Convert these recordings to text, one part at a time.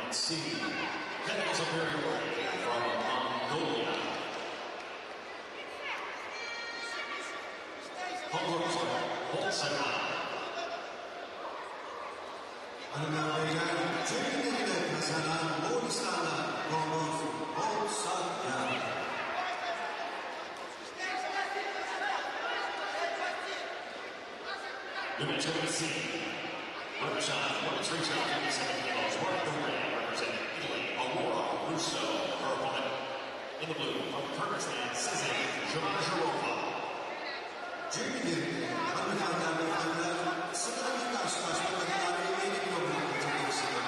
Line C, heading superiority from Mongolia. Anlamıyla Türkiye'de kazanan Moğolistan'a Romos Bolsanya. Limit to the C. Represent women's freestyle 57 kilos, running the ring, representing Italy, Aurora Russo. Her opponent in the blue from Kyrgyzstan, Sizin Jumajirova. Türkiye'de hanımefendiler ve hanımlar sıradaki karşılaşma kadar 57 kilogram kategorisinde.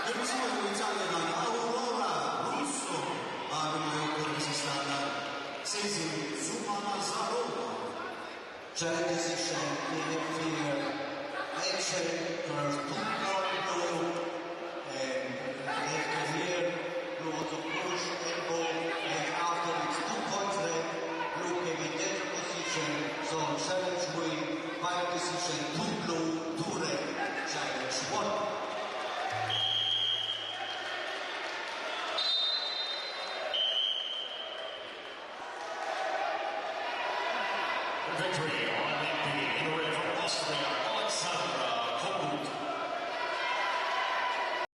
Kırmızı mayo İtalya'dan Aurora Russo. Mavi mayo Kırgızistan'dan Sizin Jumajirova. Giant decision in the female action turns 2-1 blue and left here blue want to push elbow and after it's 2 points left blue came in that position so challenge win by decision 2 blue 2 red challenge 1. Victory on the in the red from